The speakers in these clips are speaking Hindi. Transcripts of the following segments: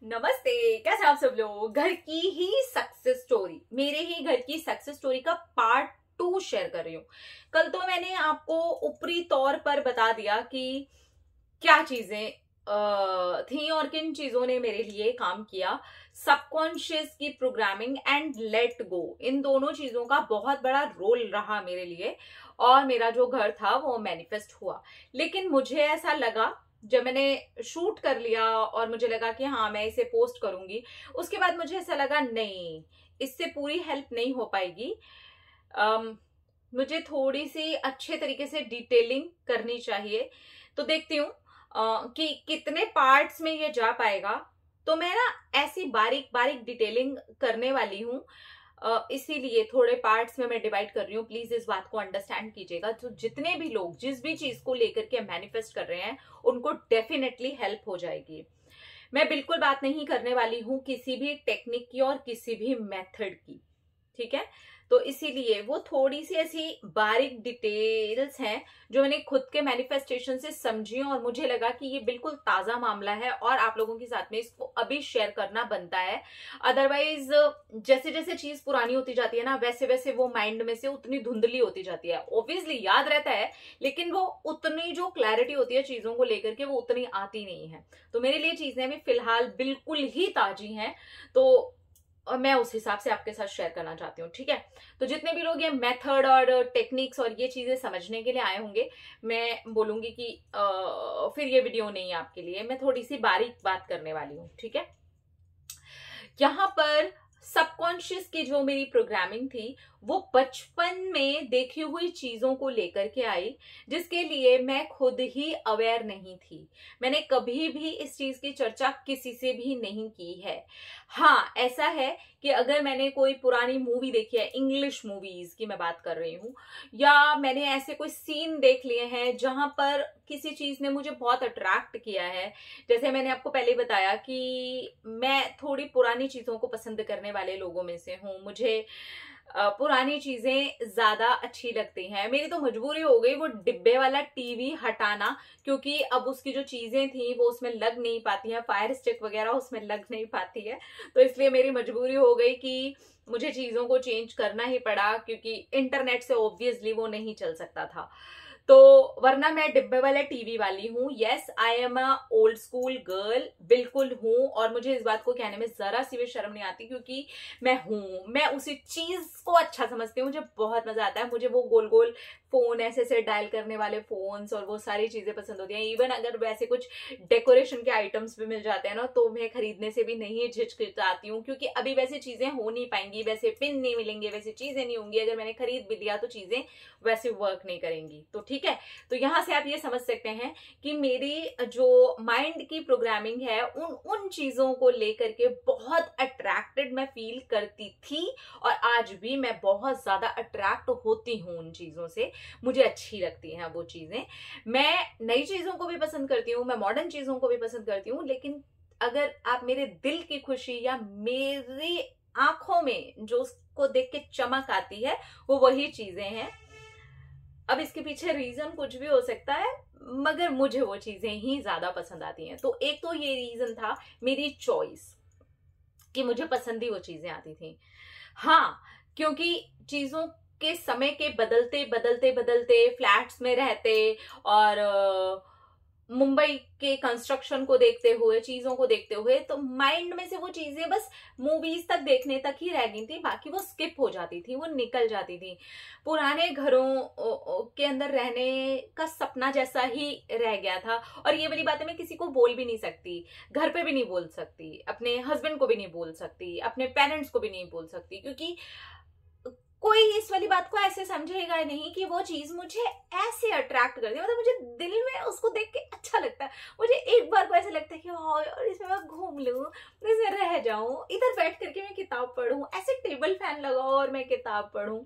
नमस्ते, कैसे आप सब लोग। घर की ही सक्सेस स्टोरी, मेरे ही घर की सक्सेस स्टोरी का पार्ट 2 शेयर कर रही हूँ। कल तो मैंने आपको ऊपरी तौर पर बता दिया कि क्या चीजें थी और किन चीजों ने मेरे लिए काम किया। सबकॉन्शियस की प्रोग्रामिंग एंड लेट गो, इन दोनों चीजों का बहुत बड़ा रोल रहा मेरे लिए और मेरा जो घर था वो मैनिफेस्ट हुआ। लेकिन मुझे ऐसा लगा, जब मैंने शूट कर लिया और मुझे लगा कि हाँ मैं इसे पोस्ट करूंगी, उसके बाद मुझे ऐसा लगा नहीं, इससे पूरी हेल्प नहीं हो पाएगी। मुझे थोड़ी सी अच्छे तरीके से डिटेलिंग करनी चाहिए। तो देखती हूँ कि कितने पार्ट्स में ये जा पाएगा। तो मैं ना ऐसी बारीक बारीक डिटेलिंग करने वाली हूँ, इसीलिए थोड़े पार्ट्स में मैं डिवाइड कर रही हूँ। प्लीज इस बात को अंडरस्टैंड कीजिएगा। तो जितने भी लोग जिस भी चीज को लेकर के मैनिफेस्ट कर रहे हैं उनको डेफिनेटली हेल्प हो जाएगी। मैं बिल्कुल बात नहीं करने वाली हूँ किसी भी टेक्निक की और किसी भी मेथड की, ठीक है। तो इसीलिए वो थोड़ी सी ऐसी बारीक डिटेल्स हैं जो मैंने खुद के मैनिफेस्टेशन से समझी और मुझे लगा कि ये बिल्कुल ताजा मामला है और आप लोगों के साथ में इसको अभी शेयर करना बनता है। अदरवाइज जैसे जैसे चीज पुरानी होती जाती है ना, वैसे वैसे वो माइंड में से उतनी धुंधली होती जाती है। ऑब्वियसली याद रहता है, लेकिन वो उतनी जो क्लैरिटी होती है चीजों को लेकर के वो उतनी आती नहीं है। तो मेरे लिए चीजें अभी फिलहाल बिल्कुल ही ताजी हैं, तो और मैं उस हिसाब से आपके साथ शेयर करना चाहती हूँ, ठीक है। तो जितने भी लोग ये मेथड और टेक्निक्स और ये चीजें समझने के लिए आए होंगे, मैं बोलूंगी कि फिर ये वीडियो नहीं है आपके लिए। मैं थोड़ी सी बारीक बात करने वाली हूँ, ठीक है। यहाँ पर सबकॉन्शियस की जो मेरी प्रोग्रामिंग थी वो बचपन में देखी हुई चीजों को लेकर के आई, जिसके लिए मैं खुद ही अवेयर नहीं थी। मैंने कभी भी इस चीज की चर्चा किसी से भी नहीं की है। हाँ, ऐसा है कि अगर मैंने कोई पुरानी मूवी देखी है, इंग्लिश मूवीज की मैं बात कर रही हूँ, या मैंने ऐसे कोई सीन देख लिए हैं जहां पर किसी चीज ने मुझे बहुत अट्रैक्ट किया है। जैसे मैंने आपको पहले बताया कि मैं थोड़ी पुरानी चीजों को पसंद करने वाले लोगों में से हूँ। मुझे पुरानी चीजें ज्यादा अच्छी लगती हैं। मेरी तो मजबूरी हो गई वो डिब्बे वाला टीवी हटाना, क्योंकि अब उसकी जो चीजें थी वो उसमें लग नहीं पाती हैं, फायर स्टिक वगैरह उसमें लग नहीं पाती है। तो इसलिए मेरी मजबूरी हो गई कि मुझे चीजों को चेंज करना ही पड़ा, क्योंकि इंटरनेट से ऑब्वियसली वो नहीं चल सकता था। तो वरना मैं डिब्बे वाले टीवी वाली हूँ। Yes, I am a old school girl, बिल्कुल हूँ। और मुझे इस बात को कहने में जरा सी भी शर्म नहीं आती, क्योंकि मैं हूँ, मैं उसी चीज को अच्छा समझती हूँ। मुझे बहुत मजा आता है। मुझे वो गोल गोल फोन ऐसे ऐसे डायल करने वाले फोन्स और वो सारी चीजें पसंद होती हैं। इवन अगर वैसे कुछ डेकोरेशन के आइटम्स भी मिल जाते हैं ना, तो मैं खरीदने से भी नहीं झिझकिचाती हूँ, क्योंकि अभी वैसे चीजें हो नहीं पाएंगी, वैसे पिन नहीं मिलेंगे, वैसे चीजें नहीं होंगी। अगर मैंने खरीद भी लिया तो चीजें वैसे वर्क नहीं करेंगी। तो ठीक है, तो यहां से आप ये समझ सकते हैं कि मेरी जो माइंड की प्रोग्रामिंग है उन उन चीजों को लेकर के बहुत अट्रैक्टेड मैं फील करती थी और आज भी मैं बहुत ज्यादा अट्रैक्ट होती हूँ उन चीजों से। मुझे अच्छी लगती हैं वो चीजें। मैं नई चीजों को भी पसंद करती हूँ, मैं मॉडर्न चीजों को भी पसंद करती हूँ, लेकिन अगर आप मेरे दिल की खुशी या मेरी आंखों में जो उसको देख के चमक आती है वो वही चीजें हैं। अब इसके पीछे रीजन कुछ भी हो सकता है, मगर मुझे वो चीजें ही ज्यादा पसंद आती हैं। तो एक तो ये रीजन था मेरी चॉइस, कि मुझे पसंद ही वो चीजें आती थी। हाँ, क्योंकि चीजों के समय के बदलते बदलते बदलते फ्लैट्स में रहते और मुंबई के कंस्ट्रक्शन को देखते हुए, चीजों को देखते हुए, तो माइंड में से वो चीजें बस मूवीज तक देखने तक ही रह गई थी। बाकी वो स्किप हो जाती थी, वो निकल जाती थी। पुराने घरों के अंदर रहने का सपना जैसा ही रह गया था। और ये वाली बातें मैं किसी को बोल भी नहीं सकती, घर पे भी नहीं बोल सकती, अपने हस्बैंड को भी नहीं बोल सकती, अपने पेरेंट्स को भी नहीं बोल सकती, क्योंकि कोई इस वाली बात को ऐसे समझेगा नहीं कि वो चीज मुझे ऐसे अट्रैक्ट करती है। मतलब मुझे दिल में उसको देख के अच्छा लगता है। मुझे एक बार को ऐसा लगता है कि हाँ यार, इसमें मैं घूम लूं, इसमें रह जाऊं, इधर बैठ करके मैं किताब पढूं, ऐसे टेबल फैन लगाओ और मैं किताब पढूं।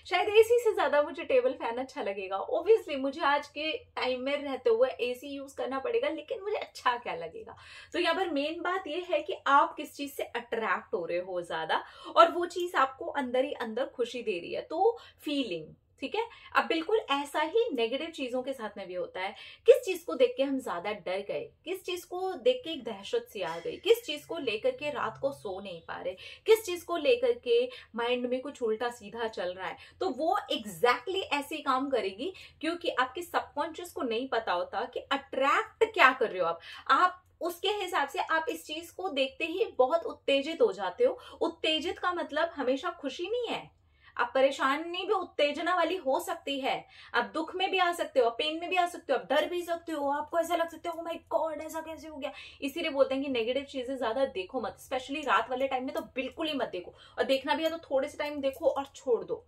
शायद एसी से ज्यादा मुझे टेबल फैन अच्छा लगेगा। ऑब्वियसली मुझे आज के टाइम में रहते हुए एसी यूज करना पड़ेगा, लेकिन मुझे अच्छा क्या लगेगा। तो यहाँ पर मेन बात यह है कि आप किस चीज से अट्रैक्ट हो रहे हो ज्यादा, और वो चीज आपको अंदर ही अंदर खुशी दे रही है। तो फीलिंग, ठीक है। अब बिल्कुल ऐसा ही नेगेटिव चीजों के साथ में भी होता है। किस चीज को देख के हम ज्यादा डर गए, किस चीज को देख के एक दहशत सी आ गई, किस चीज को लेकर के रात को सो नहीं पा रहे, किस चीज को लेकर के माइंड में कुछ उल्टा सीधा चल रहा है, तो वो एग्जैक्टली ऐसे ही काम करेगी, क्योंकि आपके सबकॉन्शियस को नहीं पता होता कि अट्रैक्ट क्या कर रहे हो आप उसके हिसाब से आप इस चीज को देखते ही बहुत उत्तेजित हो जाते हो। उत्तेजित का मतलब हमेशा खुशी नहीं है। आप परेशानी भी उत्तेजना वाली हो सकती है, आप दुख में भी आ सकते हो, पेन में भी आ सकते हो, आप डर भी सकते हो, आपको ऐसा लग सकता है ओ माय गॉड ऐसा कैसे हो गया। इसीलिए बोलते हैं कि नेगेटिव चीजें ज्यादा देखो मत, स्पेशली रात वाले टाइम में तो बिल्कुल ही मत देखो, और देखना भी है तो थोड़े से टाइम देखो और छोड़ दो।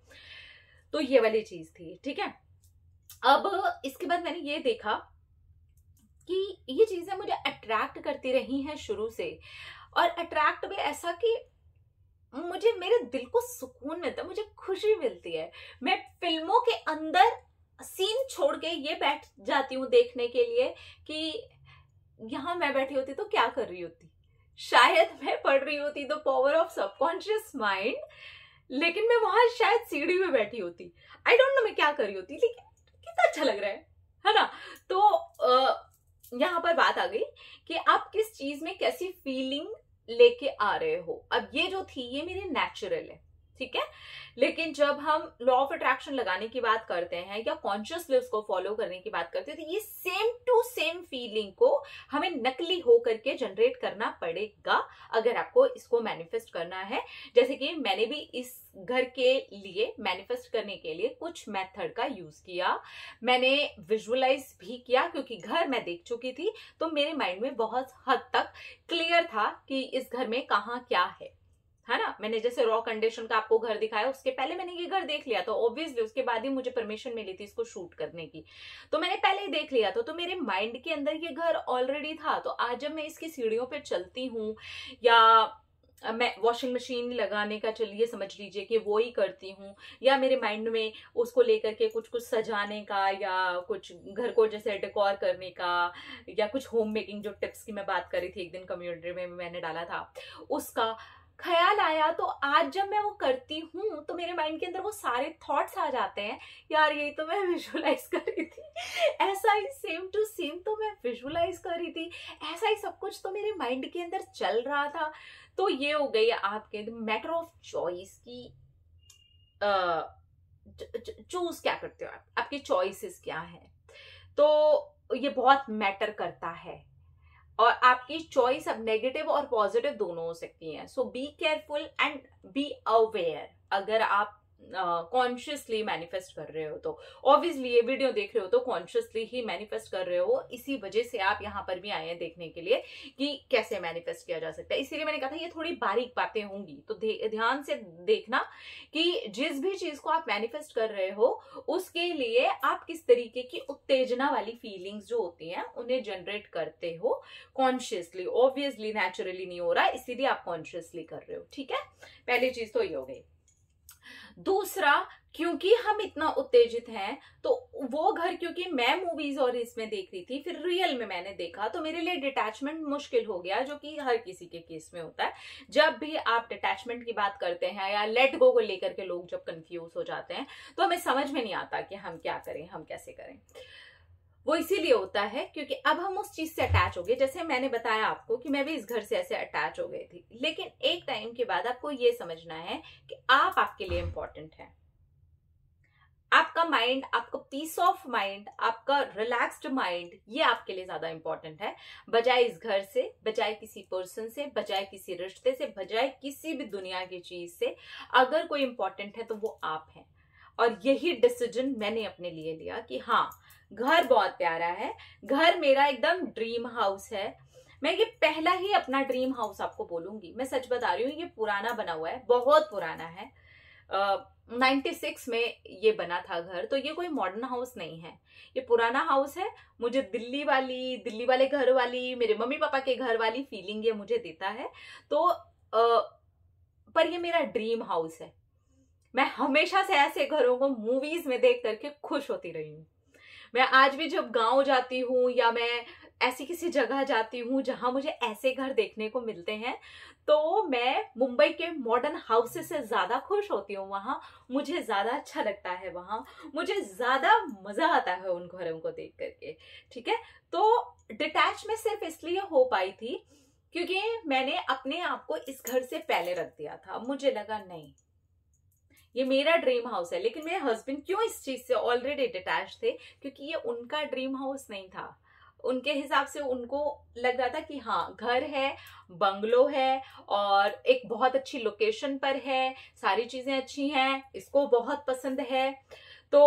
तो ये वाली चीज थी, ठीक है। अब इसके बाद मैंने ये देखा कि ये चीजें मुझे अट्रैक्ट करती रही हैं शुरू से, और अट्रैक्ट भी ऐसा कि मुझे मेरे दिल को सुकून मिलता है, मुझे खुशी मिलती है। मैं फिल्मों के अंदर सीन छोड़ के ये बैठ जाती हूँ देखने के लिए कि यहां मैं बैठी होती तो क्या कर रही होती, शायद मैं पढ़ रही होती the power of subconscious mind, लेकिन मैं वहां शायद सीढ़ी में बैठी होती, आई डोंट नो मैं क्या कर रही होती, लेकिन कितना अच्छा लग रहा है ना। तो यहां पर बात आ गई कि आप किस चीज में कैसी फीलिंग लेके आ रहे हो। अब ये जो थी ये मेरी नेचुरल है, ठीक है। लेकिन जब हम लॉ ऑफ अट्रैक्शन लगाने की बात करते हैं या कॉन्शियसली उसको फॉलो करने की बात करते हैं, तो ये सेम टू सेम फीलिंग को हमें नकली हो करके जनरेट करना पड़ेगा अगर आपको इसको मैनिफेस्ट करना है। जैसे कि मैंने भी इस घर के लिए मैनिफेस्ट करने के लिए कुछ मेथड का यूज किया, मैंने विजुअलाइज भी किया, क्योंकि घर मैं देख चुकी थी तो मेरे माइंड में बहुत हद तक क्लियर था कि इस घर में कहाँ क्या है ना। मैंने जैसे रॉ कंडीशन का आपको घर दिखाया, उसके पहले मैंने ये घर देख लिया, तो ऑब्वियसली उसके बाद ही मुझे परमिशन मिली थी इसको शूट करने की, तो मैंने पहले ही देख लिया था, तो मेरे माइंड के अंदर ये घर ऑलरेडी था। तो आज जब मैं इसकी सीढ़ियों पे चलती हूँ या मैं वॉशिंग मशीन लगाने का चलिए समझ लीजिए कि वो ही करती हूँ, या मेरे माइंड में उसको लेकर के कुछ कुछ सजाने का या कुछ घर को जैसे डेकोर करने का या कुछ होम मेकिंग जो टिप्स की मैं बात कर रही थी एक दिन कम्युनिटी में मैंने डाला था, उसका ख्याल आया, तो आज जब मैं वो करती हूँ तो मेरे माइंड के अंदर वो सारे थॉट्स आ जाते हैं, यार यही तो मैं विजुअलाइज कर रही थी, ऐसा ही सेम टू सेम तो मैं विजुअलाइज कर रही थी, ऐसा ही सब कुछ तो मेरे माइंड के अंदर चल रहा था। तो ये हो गई आपके मैटर ऑफ चॉइस की चूज क्या करते हो आप, आपकी चॉइसेस क्या है, तो ये बहुत मैटर करता है। और आपकी चॉइस अब नेगेटिव और पॉजिटिव दोनों हो सकती है। So be careful and be aware. अगर आप कॉन्शियसली मैनिफेस्ट कर रहे हो तो ऑब्वियसली ये वीडियो देख रहे हो तो कॉन्शियसली ही मैनिफेस्ट कर रहे हो, इसी वजह से आप यहाँ पर भी आए हैं देखने के लिए कि कैसे मैनिफेस्ट किया जा सकता है। इसीलिए मैंने कहा था ये थोड़ी बारीक बातें होंगी, तो ध्यान से देखना कि जिस भी चीज को आप मैनिफेस्ट कर रहे हो उसके लिए आप किस तरीके की उत्तेजना वाली फीलिंग्स जो होती हैं उन्हें जनरेट करते हो कॉन्शियसली। ऑब्वियसली नेचुरली नहीं हो रहा, इसीलिए आप कॉन्शियसली कर रहे हो, ठीक है। पहली चीज तो ये हो गई। दूसरा, क्योंकि हम इतना उत्तेजित हैं तो वो घर, क्योंकि मैं मूवीज और इसमें देख रही थी, फिर रियल में मैंने देखा, तो मेरे लिए डिटैचमेंट मुश्किल हो गया, जो कि हर किसी के केस में होता है। जब भी आप डिटैचमेंट की बात करते हैं या लेट गो को लेकर के लोग जब कंफ्यूज हो जाते हैं तो हमें समझ में नहीं आता कि हम क्या करें, हम कैसे करें। वो इसीलिए होता है क्योंकि अब हम उस चीज से अटैच हो गए। जैसे मैंने बताया आपको कि मैं भी इस घर से ऐसे अटैच हो गई थी, लेकिन एक टाइम के बाद आपको ये समझना है कि आप आपके लिए इंपॉर्टेंट है। आपका माइंड, आपका पीस ऑफ माइंड, आपका रिलैक्स्ड माइंड, ये आपके लिए ज्यादा इंपॉर्टेंट है, बजाय इस घर से, बजाय किसी पर्सन से, बजाय किसी रिश्ते से, बजाय किसी भी दुनिया की चीज से। अगर कोई इंपॉर्टेंट है तो वो आप हैं। और यही डिसीजन मैंने अपने लिए लिया कि हाँ, घर बहुत प्यारा है, घर मेरा एकदम ड्रीम हाउस है। मैं ये पहला ही अपना ड्रीम हाउस आपको बोलूंगी, मैं सच बता रही हूँ, ये पुराना बना हुआ है, बहुत पुराना है। 96 में ये बना था घर, तो ये कोई मॉडर्न हाउस नहीं है, ये पुराना हाउस है। मुझे दिल्ली वाले घर वाली, मेरे मम्मी पापा के घर वाली फीलिंग ये मुझे देता है। तो पर ये मेरा ड्रीम हाउस है। मैं हमेशा से ऐसे घरों को मूवीज में देख करके खुश होती रही हूँ। मैं आज भी जब गांव जाती हूँ या मैं ऐसी किसी जगह जाती हूँ जहां मुझे ऐसे घर देखने को मिलते हैं तो मैं मुंबई के मॉडर्न हाउसेस से ज्यादा खुश होती हूँ। वहां मुझे ज्यादा अच्छा लगता है, वहां मुझे ज्यादा मजा आता है उन घरों को देख करके। ठीक है, तो डिटैच में सिर्फ इसलिए हो पाई थी क्योंकि मैंने अपने आप को इस घर से पहले रख दिया था। मुझे लगा नहीं, ये मेरा ड्रीम हाउस है। लेकिन मेरे हस्बैंड क्यों इस चीज से ऑलरेडी डिटैच थे, क्योंकि ये उनका ड्रीम हाउस नहीं था। उनके हिसाब से उनको लग रहा था कि हाँ घर है, बंगलो है और एक बहुत अच्छी लोकेशन पर है, सारी चीजें अच्छी हैं, इसको बहुत पसंद है। तो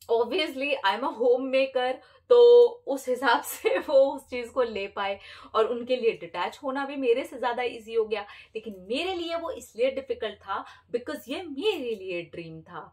obviously I am a home maker, तो उस हिसाब से वो उस चीज को ले पाए और उनके लिए डिटैच होना भी मेरे से ज्यादा इजी हो गया। लेकिन मेरे लिए वो इसलिए डिफिकल्ट था बिकॉज ये मेरे लिए ड्रीम था।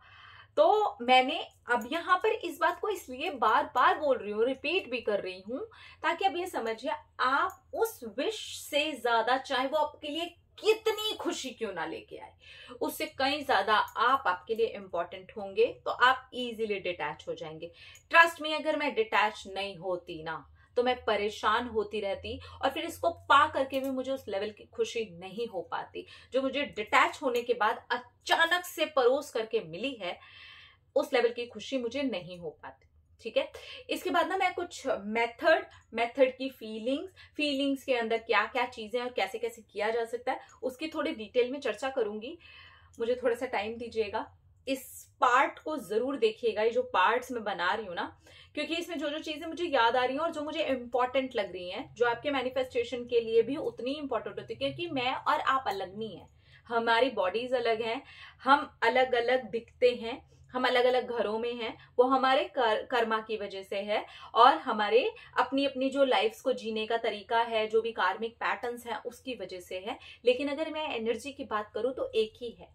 तो मैंने अब यहाँ पर इस बात को इसलिए बार बार बोल रही हूँ, रिपीट भी कर रही हूँ, ताकि अब ये समझिए आप उस विश से ज्यादा, चाहे वो आपके लिए कितनी खुशी क्यों ना लेके आए, उससे कहीं ज्यादा आप आपके लिए इंपॉर्टेंट होंगे, तो आप इजीली डिटैच हो जाएंगे। ट्रस्ट मी, अगर मैं डिटैच नहीं होती ना तो मैं परेशान होती रहती और फिर इसको पा करके भी मुझे उस लेवल की खुशी नहीं हो पाती जो मुझे डिटैच होने के बाद अचानक से परोस करके मिली है। उस लेवल की खुशी मुझे नहीं हो पाती। ठीक है, इसके बाद ना मैं कुछ मेथड की फीलिंग्स के अंदर क्या क्या चीजें और कैसे कैसे किया जा सकता है उसकी थोड़ी डिटेल में चर्चा करूंगी। मुझे थोड़ा सा टाइम दीजिएगा, इस पार्ट को जरूर देखिएगा, ये जो पार्ट्स मैं बना रही हूँ ना, क्योंकि इसमें जो जो चीजें मुझे याद आ रही हैं और जो मुझे इंपॉर्टेंट लग रही हैं, जो आपके मैनिफेस्टेशन के लिए भी उतनी इंपॉर्टेंट होती है, क्योंकि मैं और आप अलग नहीं है, हमारी बॉडीज अलग हैं, हम अलग अलग दिखते हैं, हम अलग अलग घरों में हैं, वो हमारे कर्मा की वजह से है और हमारे अपनी अपनी जो लाइफ्स को जीने का तरीका है, जो भी कार्मिक पैटर्न्स हैं उसकी वजह से है। लेकिन अगर मैं एनर्जी की बात करूं तो एक ही है।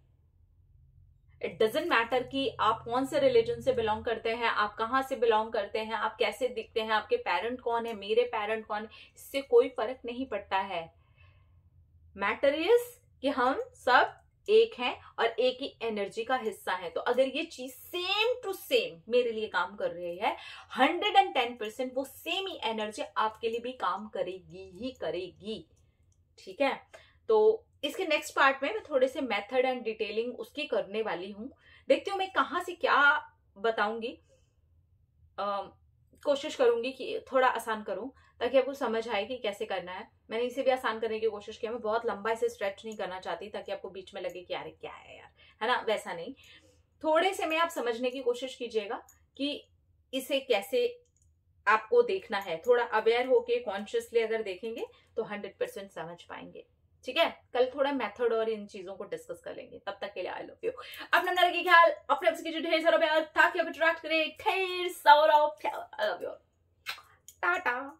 इट डजेंट मैटर कि आप कौन से रिलीजन से बिलोंग करते हैं, आप कहाँ से बिलोंग करते हैं, आप कैसे दिखते हैं, आपके पेरेंट कौन है, मेरे पेरेंट कौन है, इससे कोई फर्क नहीं पड़ता है। मैटर इज कि हम सब एक हैं और एक ही एनर्जी का हिस्सा है। तो अगर ये चीज सेम टू सेम मेरे लिए काम कर रही है, 110% वो सेम ही एनर्जी आपके लिए भी काम करेगी ही करेगी। ठीक है, तो इसके नेक्स्ट पार्ट में मैं थोड़े से मेथड एंड डिटेलिंग उसकी करने वाली हूं। देखती हूँ मैं कहां से क्या बताऊंगी। कोशिश करूंगी कि थोड़ा आसान करूं ताकि आपको समझ आए कि कैसे करना है। मैंने इसे भी आसान करने की कोशिश की, मैं बहुत लंबा इसे स्ट्रेच नहीं करना चाहती ताकि आपको बीच में लगे कि यार क्या है यार, है ना, वैसा नहीं। थोड़े से में आप समझने की कोशिश कीजिएगा कि इसे कैसे आपको देखना है। थोड़ा अवेयर होके कॉन्शियसली अगर देखेंगे तो 100% समझ पाएंगे। ठीक है, कल थोड़ा मेथड और इन चीजों को डिस्कस कर लेंगे। तब तक के लिए आई लव यू। अपना अंदर रखिए ख्याल, अपने आप से ढेर सारा प्यार ताकि आप अट्रैक्ट करें ढेर सारा प्यार। I love you, Tata.